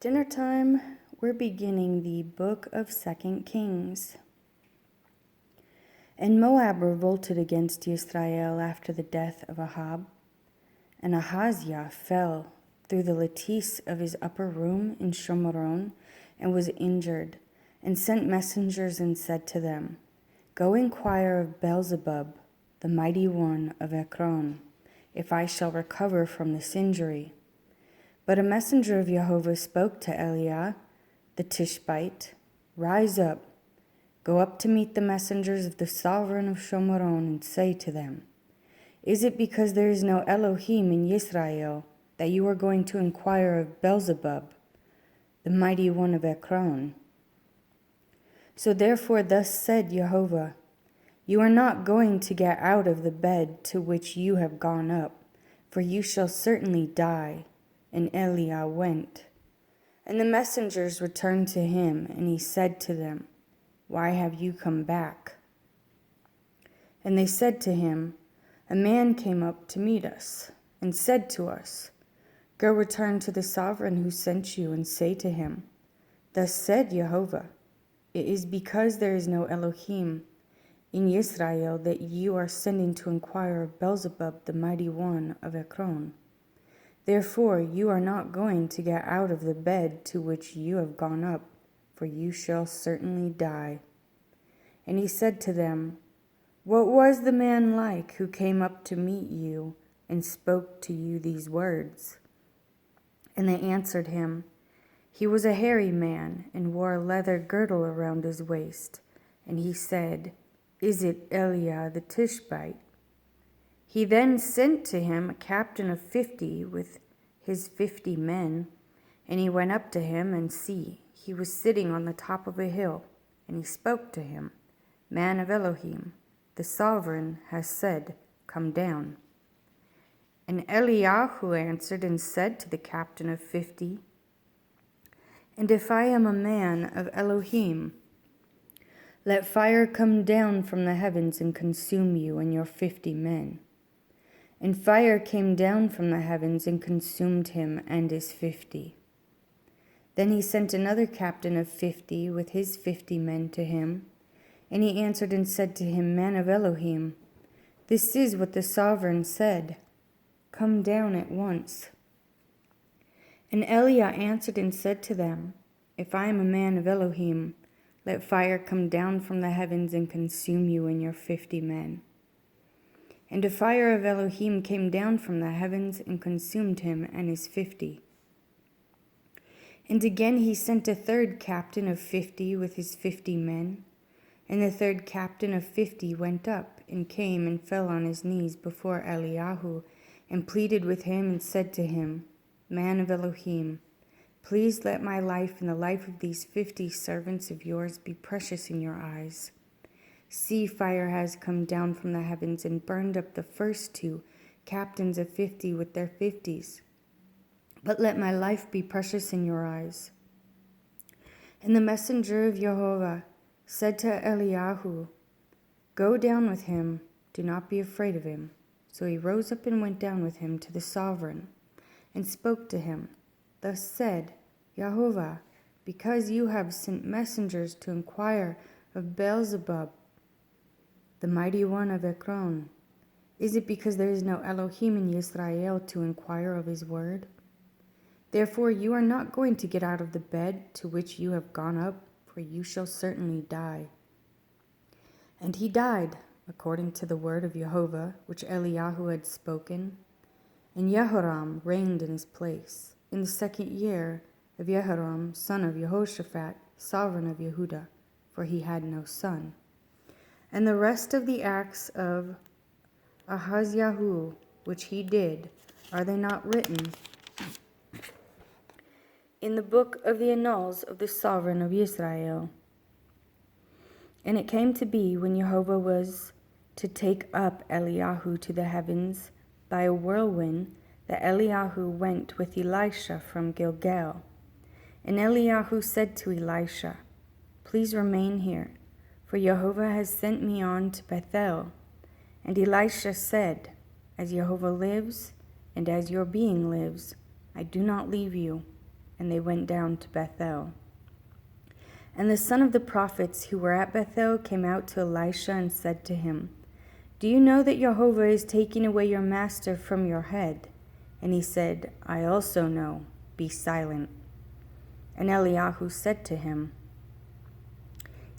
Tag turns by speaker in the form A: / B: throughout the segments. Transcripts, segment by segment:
A: Dinner time, we're beginning the book of 2 Kings. And Moab revolted against Israel after the death of Ahab, and Ahaziah fell through the lattice of his upper room in Shomeron and was injured, and sent messengers and said to them, Go inquire of Beelzebub, the mighty one of Ekron, if I shall recover from this injury. But a messenger of Jehovah spoke to Eliah, the Tishbite, Rise up, go up to meet the messengers of the sovereign of Shomeron, and say to them, Is it because there is no Elohim in Israel that you are going to inquire of Beelzebub, the mighty one of Ekron? So therefore thus said Jehovah, You are not going to get out of the bed to which you have gone up, for you shall certainly die. And Eliah went. And the messengers returned to him, and he said to them, Why have you come back? And they said to him, A man came up to meet us, and said to us, Go return to the sovereign who sent you, and say to him, Thus said Jehovah, It is because there is no Elohim in Israel that you are sending to inquire of Beelzebub, the mighty one of Ekron. Therefore you are not going to get out of the bed to which you have gone up, for you shall certainly die. And he said to them, What was the man like who came up to meet you and spoke to you these words? And they answered him, He was a hairy man and wore a leather girdle around his waist. And he said, Is it Eliah the Tishbite? He then sent to him a captain of 50 with his 50 men, and he went up to him, and see, he was sitting on the top of a hill, and he spoke to him, Man of Elohim, the sovereign has said, Come down. And Eliyahu answered and said to the captain of 50, And if I am a man of Elohim, let fire come down from the heavens and consume you and your 50 men. And fire came down from the heavens and consumed him and his 50. Then he sent another captain of 50 with his 50 men to him. And he answered and said to him, Man of Elohim, this is what the sovereign said. Come down at once. And Eliah answered and said to them, If I am a man of Elohim, let fire come down from the heavens and consume you and your 50 men. And a fire of Elohim came down from the heavens and consumed him and his 50. And again he sent a third captain of 50 with his 50 men. And the third captain of 50 went up and came and fell on his knees before Eliyahu and pleaded with him and said to him, Man of Elohim, please let my life and the life of these 50 servants of yours be precious in your eyes. See, fire has come down from the heavens and burned up the first two captains of 50 with their 50s. But let my life be precious in your eyes. And the messenger of Jehovah said to Eliyahu, Go down with him, do not be afraid of him. So he rose up and went down with him to the sovereign, and spoke to him. Thus said Jehovah, because you have sent messengers to inquire of Beelzebub, the mighty one of Ekron, is it because there is no Elohim in Israel to inquire of his word? Therefore you are not going to get out of the bed to which you have gone up, for you shall certainly die. And he died, according to the word of Jehovah, which Eliyahu had spoken. And Jehoram reigned in his place, in the 2nd year of Jehoram, son of Jehoshaphat, sovereign of Yehudah, for he had no son. And the rest of the acts of Ahaziah, which he did, are they not written in the book of the annals of the sovereign of Israel? And it came to be, when Jehovah was to take up Eliyahu to the heavens by a whirlwind, that Eliyahu went with Elisha from Gilgal. And Eliyahu said to Elisha, Please remain here, for Jehovah has sent me on to Bethel. And Elisha said, As Jehovah lives, and as your being lives, I do not leave you. and they went down to Bethel. And the son of the prophets who were at Bethel came out to Elisha and said to him, Do you know that Jehovah is taking away your master from your head? And he said, I also know. Be silent. And Eliyahu said to him,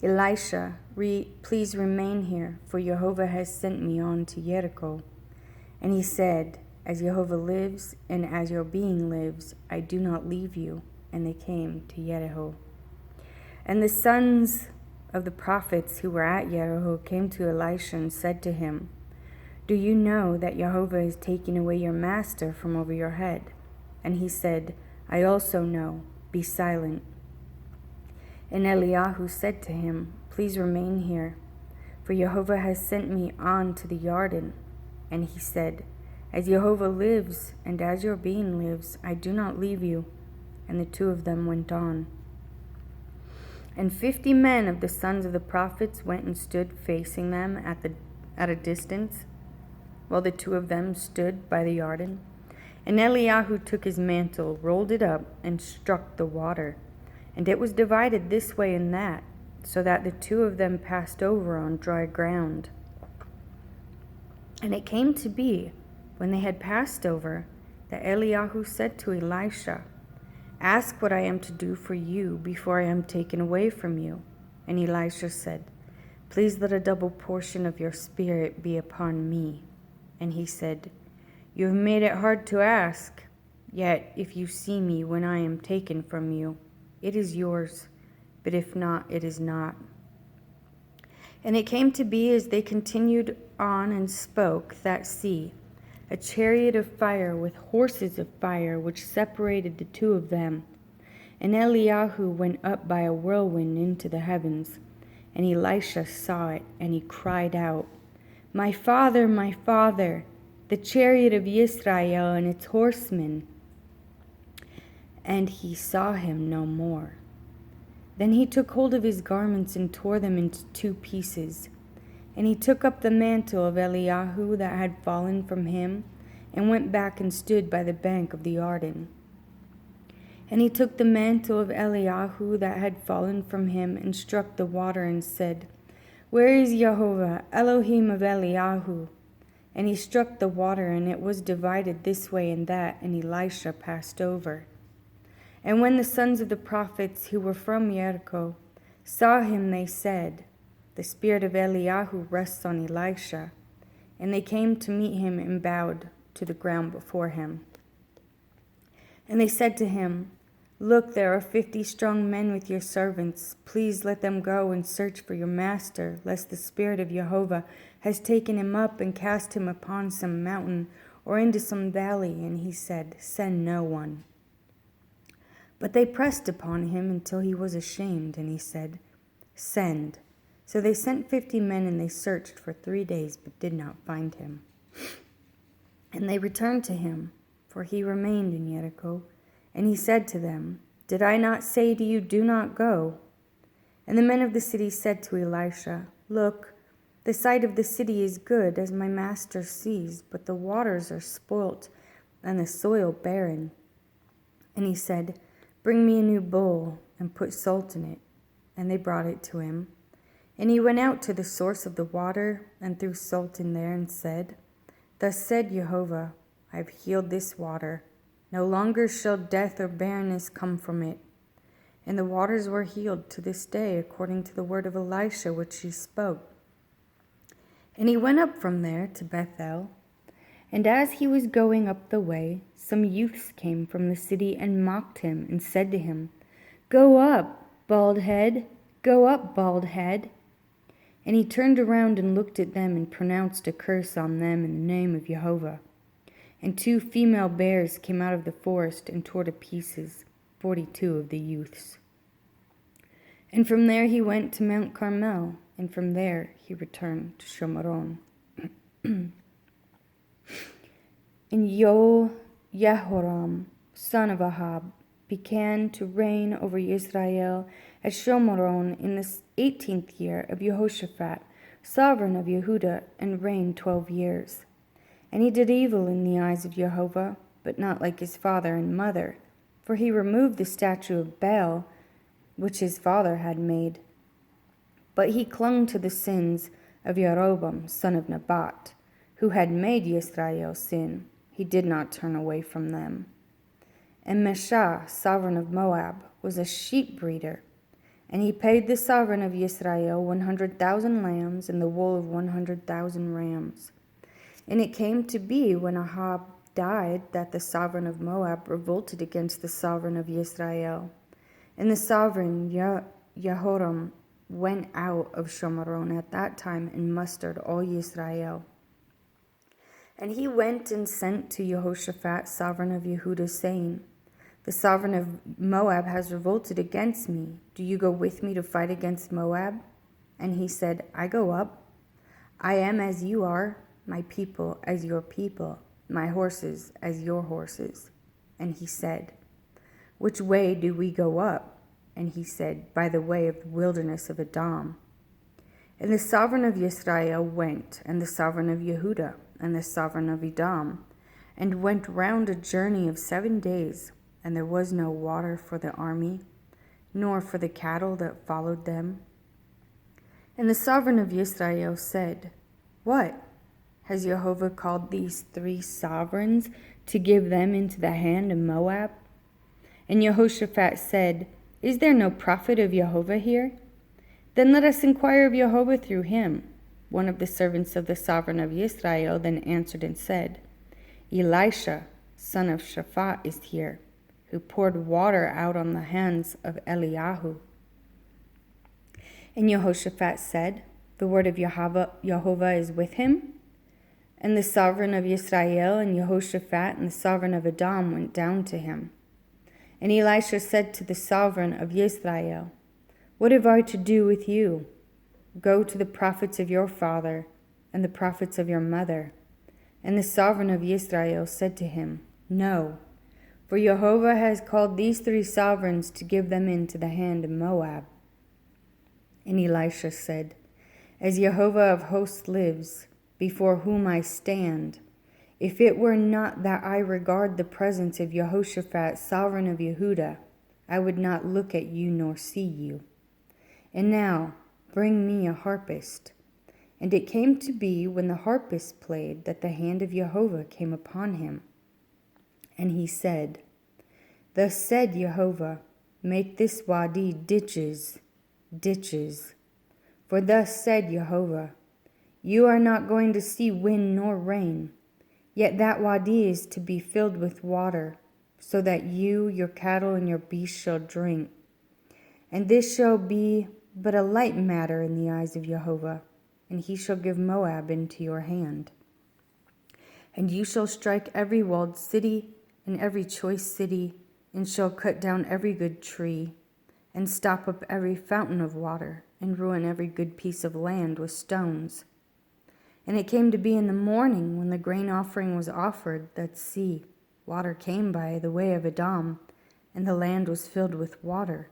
A: Elisha, please remain here, for Jehovah has sent me on to Jericho. And he said, As Jehovah lives, and as your being lives, I do not leave you. And they came to Jericho. And the sons of the prophets who were at Jericho came to Elisha and said to him, Do you know that Jehovah is taking away your master from over your head? And he said, I also know. Be silent. And Eliyahu said to him, Please remain here, for Jehovah has sent me on to the Jordan. And he said, As Jehovah lives, and as your being lives, I do not leave you. And the two of them went on. And 50 men of the sons of the prophets went and stood facing them at a distance, while the two of them stood by the Jordan. And Eliyahu took his mantle, rolled it up, and struck the water. And it was divided this way and that, so that the two of them passed over on dry ground. And it came to be, when they had passed over, that Eliyahu said to Elisha, Ask what I am to do for you before I am taken away from you. And Elisha said, Please let a double portion of your spirit be upon me. And he said, You have made it hard to ask. Yet if you see me when I am taken from you, it is yours, but if not, it is not. And it came to be, as they continued on and spoke, that see, a chariot of fire with horses of fire, which separated the two of them. And Eliyahu went up by a whirlwind into the heavens. And Elisha saw it, and he cried out, my father, the chariot of Israel and its horsemen. And he saw him no more. Then he took hold of his garments and tore them into 2 pieces. And he took up the mantle of Eliyahu that had fallen from him, and went back and stood by the bank of the Jordan. And he took the mantle of Eliyahu that had fallen from him, and struck the water, and said, Where is Jehovah, Elohim of Eliyahu? And he struck the water, and it was divided this way and that, and Elisha passed over. And when the sons of the prophets who were from Jericho saw him, they said, The spirit of Eliyahu rests on Elisha. And they came to meet him and bowed to the ground before him. And they said to him, Look, there are 50 strong men with your servants. Please let them go and search for your master, lest the spirit of Jehovah has taken him up and cast him upon some mountain or into some valley. And he said, Send no one. But they pressed upon him until he was ashamed, and he said, Send. So they sent 50 men, and they searched for 3 days, but did not find him. And they returned to him, for he remained in Jericho. And he said to them, Did I not say to you, do not go? And the men of the city said to Elisha, Look, the site of the city is good, as my master sees, but the waters are spoilt, and the soil barren. And he said, Bring me a new bowl, and put salt in it. And they brought it to him. And he went out to the source of the water, and threw salt in there, and said, Thus said Jehovah, I have healed this water. No longer shall death or barrenness come from it. And the waters were healed to this day, according to the word of Elisha which he spoke. And he went up from there to Bethel. And as he was going up the way, some youths came from the city and mocked him, and said to him, Go up, bald head, go up, bald head. And he turned around and looked at them, and pronounced a curse on them in the name of Jehovah. And 2 female bears came out of the forest and tore to pieces 42 of the youths. And from there he went to Mount Carmel, and from there he returned to Shomron. And Jehoram, son of Ahab, began to reign over Israel at Shomron in the 18th year of Jehoshaphat, sovereign of Yehudah, and reigned 12 years. And he did evil in the eyes of Jehovah, but not like his father and mother, for he removed the statue of Baal, which his father had made. But he clung to the sins of Jeroboam, son of Nebat, who had made Yisrael sin. He did not turn away from them. And Mesha, sovereign of Moab, was a sheep breeder, and he paid the sovereign of Yisrael 100,000 lambs and the wool of 100,000 rams. And it came to be when Ahab died that the sovereign of Moab revolted against the sovereign of Yisrael. And the sovereign Jehoram went out of Shomaron at that time and mustered all Yisrael. And he went and sent to Jehoshaphat, sovereign of Yehudah, saying, the sovereign of Moab has revolted against me. Do you go with me to fight against Moab? And he said, I go up. I am as you are, my people as your people, my horses as your horses. And he said, which way do we go up? And he said, by the way of the wilderness of Edom. And the sovereign of Yisrael went, and the sovereign of Yehudah, and the sovereign of Edom, and went round a journey of 7 days. And there was no water for the army, nor for the cattle that followed them. And the sovereign of Israel said, what? Has Jehovah called these 3 sovereigns to give them into the hand of Moab? And Jehoshaphat said, is there no prophet of Jehovah here? Then let us inquire of Jehovah through him. One of the servants of the sovereign of Israel then answered and said, Elisha, son of Shaphat, is here, who poured water out on the hands of Eliyahu. And Jehoshaphat said, the word of Jehovah is with him. And the sovereign of Israel and Jehoshaphat and the sovereign of Edom went down to him. And Elisha said to the sovereign of Israel, what have I to do with you? Go to the prophets of your father and the prophets of your mother. And the sovereign of Israel said to him, no, for Jehovah has called these 3 sovereigns to give them into the hand of Moab. And Elisha said, as Jehovah of hosts lives, before whom I stand, if it were not that I regard the presence of Jehoshaphat, sovereign of Yehudah, I would not look at you nor see you. And now bring me a harpist. And it came to be when the harpist played that the hand of Jehovah came upon him. And he said, thus said Jehovah, make this wadi ditches, ditches. For thus said Jehovah, you are not going to see wind nor rain, yet that wadi is to be filled with water, so that you, your cattle, and your beasts shall drink. And this shall be but a light matter in the eyes of Jehovah, and he shall give Moab into your hand. And you shall strike every walled city and every choice city, and shall cut down every good tree, and stop up every fountain of water, and ruin every good piece of land with stones. And it came to be in the morning, when the grain offering was offered, that see, water came by the way of Edom, and the land was filled with water.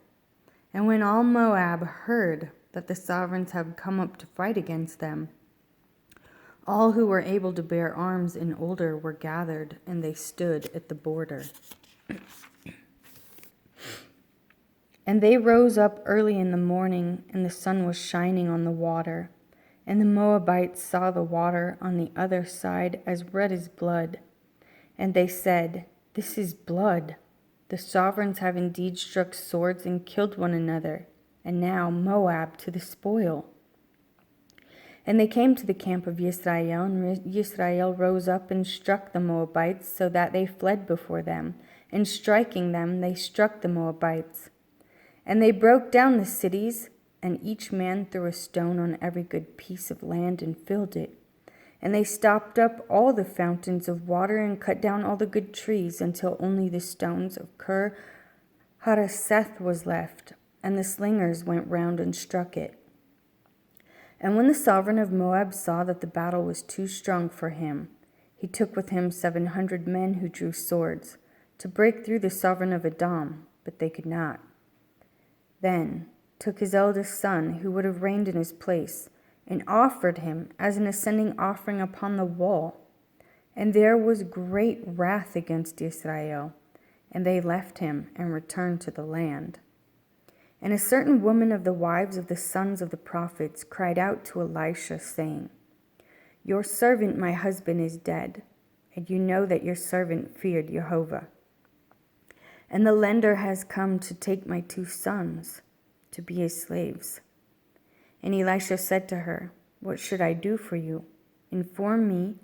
A: And when all Moab heard that the sovereigns had come up to fight against them, all who were able to bear arms and older were gathered, and they stood at the border. And they rose up early in the morning, and the sun was shining on the water. And the Moabites saw the water on the other side as red as blood. And they said, this is blood. The sovereigns have indeed struck swords and killed one another, and now Moab to the spoil. And they came to the camp of Yisrael, and Yisrael rose up and struck the Moabites, so that they fled before them. And striking them, they struck the Moabites. And they broke down the cities, and each man threw a stone on every good piece of land and filled it. And they stopped up all the fountains of water and cut down all the good trees until only the stones of Ker Hareseth was left, and the slingers went round and struck it. And when the sovereign of Moab saw that the battle was too strong for him, he took with him 700 men who drew swords, to break through the sovereign of Edom, but they could not. Then took his eldest son, who would have reigned in his place, and offered him as an ascending offering upon the wall. And there was great wrath against Israel, And they left him and returned to the land. And a certain woman of the wives of the sons of the prophets cried out to Elisha, saying, Your servant my husband is dead, and you know that your servant feared Jehovah. And the lender has come to take my 2 sons to be his slaves. And Elisha said to her, What should I do for you? Inform me,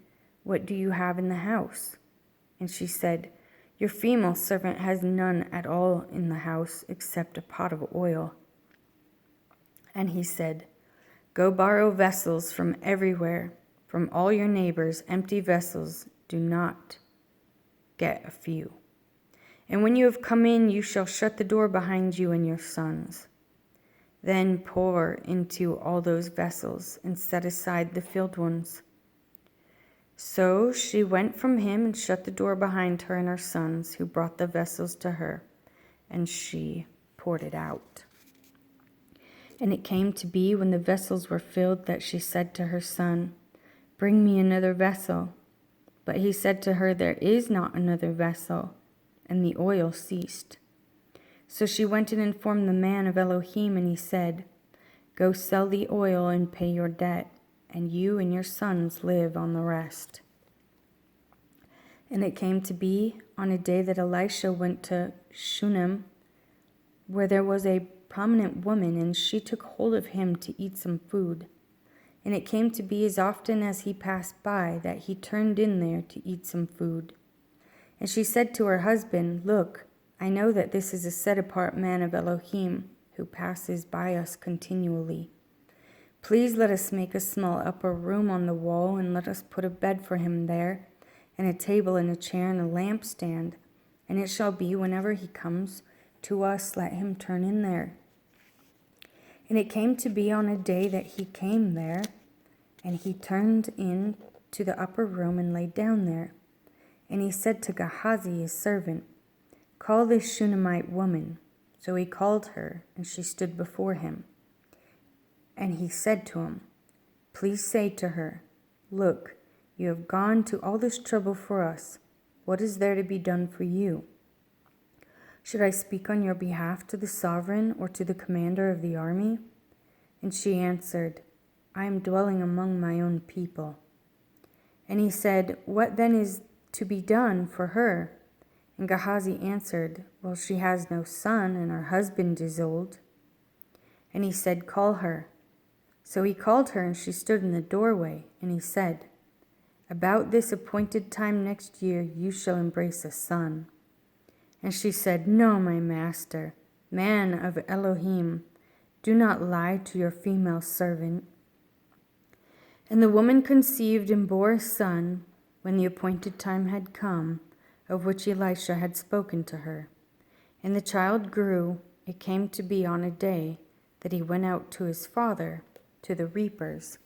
A: what do you have in the house? And she said, Your female servant has none at all in the house except a pot of oil. And he said, Go borrow vessels from everywhere, from all your neighbors, empty vessels. Do not get a few. And when you have come in, you shall shut the door behind you and your sons. Then pour into all those vessels and set aside the filled ones. So she went from him and shut the door behind her and her sons, who brought the vessels to her, and she poured it out. And it came to be, when the vessels were filled, that she said to her son, Bring me another vessel. But he said to her, There is not another vessel. And the oil ceased. So she went and informed the man of Elohim, and he said, Go sell the oil and pay your debt, and you and your sons live on the rest. And it came to be, on a day that Elisha went to Shunem, where there was a prominent woman, and she took hold of him to eat some food. And it came to be, as often as he passed by, that he turned in there to eat some food. And she said to her husband, Look, I know that this is a set-apart man of Elohim, who passes by us continually. Please let us make a small upper room on the wall, and let us put a bed for him there, and a table and a chair and a lampstand. And it shall be, whenever he comes to us, let him turn in there. And it came to be, on a day that he came there, and he turned in to the upper room and lay down there. And he said to Gehazi, his servant, Call this Shunammite woman. So he called her, and she stood before him. And he said to him, Please say to her, Look, you have gone to all this trouble for us. What is there to be done for you? Should I speak on your behalf to the sovereign or to the commander of the army? And she answered, I am dwelling among my own people. And he said, What then is to be done for her? And Gehazi answered, Well, she has no son, and her husband is old. And he said, Call her. So he called her, and she stood in the doorway. And he said, About this appointed time next year you shall embrace a son. And she said, No, my master, man of Elohim, do not lie to your female servant. And the woman conceived and bore a son when the appointed time had come, of which Elisha had spoken to her. And the child grew. It came to be, on a day that he went out to his father, to the reapers.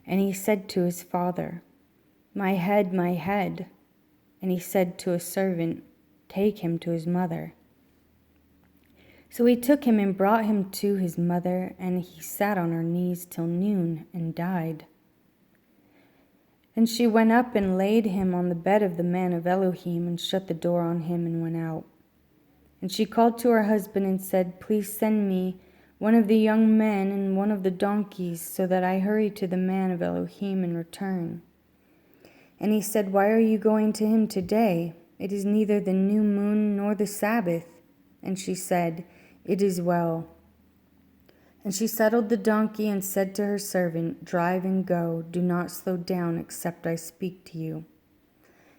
A: And he said to his father, My head, my head. And he said to a servant, Take him to his mother. So he took him and brought him to his mother, and he sat on her knees till noon and died. And she went up and laid him on the bed of the man of Elohim, and shut the door on him and went out. And she called to her husband and said, Please send me one of the young men and one of the donkeys, so that I hurry to the man of Elohim and return. And he said, Why are you going to him today? It is neither the new moon nor the Sabbath. And she said, It is well. And she saddled the donkey and said to her servant, Drive and go, do not slow down except I speak to you.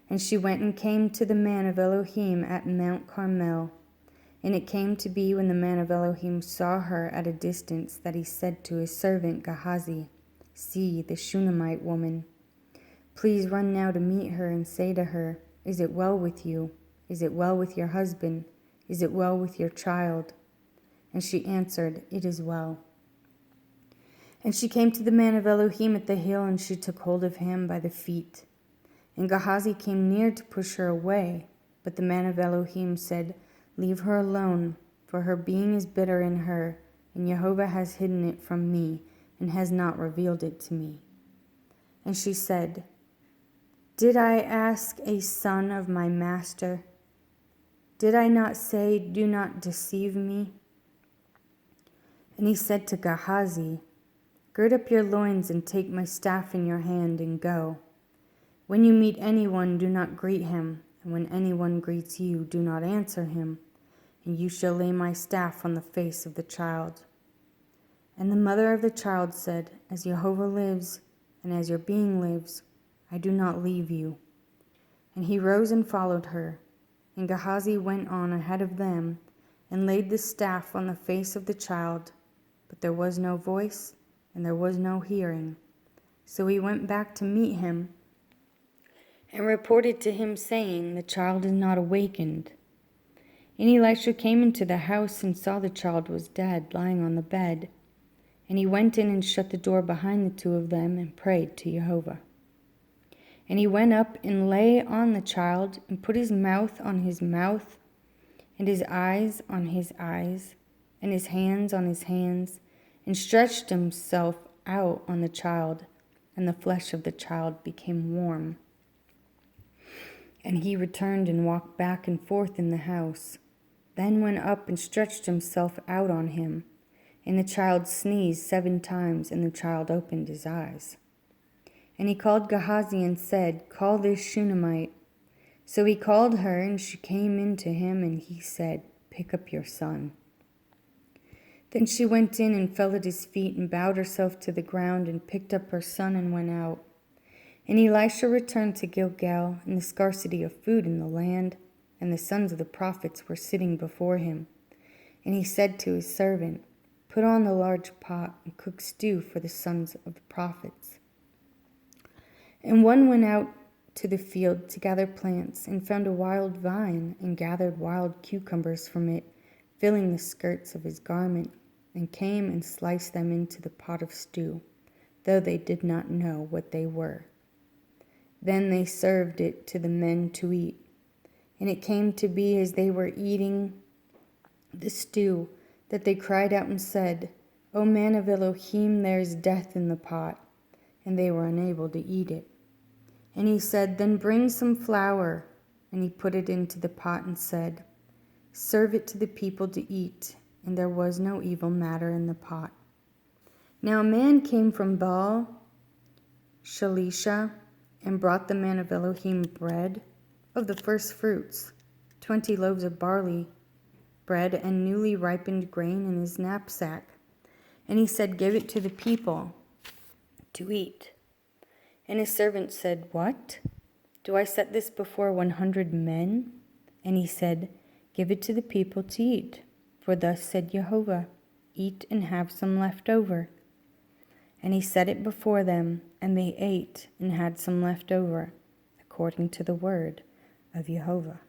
A: And she went and came to the man of Elohim at Mount Carmel. And it came to be, when the man of Elohim saw her at a distance, that he said to his servant Gehazi, See, the Shunammite woman. Please run now to meet her and say to her, Is it well with you? Is it well with your husband? Is it well with your child? And she answered, It is well. And she came to the man of Elohim at the hill, and she took hold of him by the feet. And Gehazi came near to push her away. But the man of Elohim said, Leave her alone, for her being is bitter in her, and Jehovah has hidden it from me, and has not revealed it to me. And she said, Did I ask a son of my master? Did I not say, do not deceive me? And he said to Gehazi, gird up your loins and take my staff in your hand and go. When you meet anyone, do not greet him, and when anyone greets you, do not answer him, and you shall lay my staff on the face of the child. And the mother of the child said, as Jehovah lives, and as your being lives, I do not leave you. And he rose and followed her. And Gehazi went on ahead of them, and laid the staff on the face of the child, but there was no voice, and there was no hearing. So he went back to meet him, and reported to him, saying, the child is not awakened. And Elisha came into the house, and saw the child was dead, lying on the bed. And he went in and shut the door behind the two of them, and prayed to Jehovah. And he went up and lay on the child, and put his mouth on his mouth, and his eyes on his eyes, and his hands on his hands, and stretched himself out on the child, and the flesh of the child became warm. And he returned and walked back and forth in the house, then went up and stretched himself out on him. And the child sneezed 7 times, and the child opened his eyes. And he called Gehazi and said, call this Shunammite. So he called her, and she came in to him, and he said, pick up your son. Then she went in and fell at his feet, and bowed herself to the ground, and picked up her son, and went out. And Elisha returned to Gilgal in the scarcity of food in the land, and the sons of the prophets were sitting before him. And he said to his servant, put on the large pot, and cook stew for the sons of the prophets. And one went out to the field to gather plants, and found a wild vine, and gathered wild cucumbers from it, filling the skirts of his garment, and came and sliced them into the pot of stew, though they did not know what they were. Then they served it to the men to eat. And it came to be, as they were eating the stew, that they cried out and said, O man of Elohim, there is death in the pot. And they were unable to eat it. And he said, then bring some flour. And he put it into the pot and said, serve it to the people to eat. And there was no evil matter in the pot. Now a man came from Baal Shalisha, and brought the man of Elohim bread of the first fruits, 20 loaves of barley bread, and newly ripened grain in his knapsack. And he said, give it to the people to eat. And his servant said, what? Do I set this before 100 men? And he said, give it to the people to eat. For thus said Jehovah, eat and have some left over. And he set it before them, and they ate and had some left over, according to the word of Jehovah.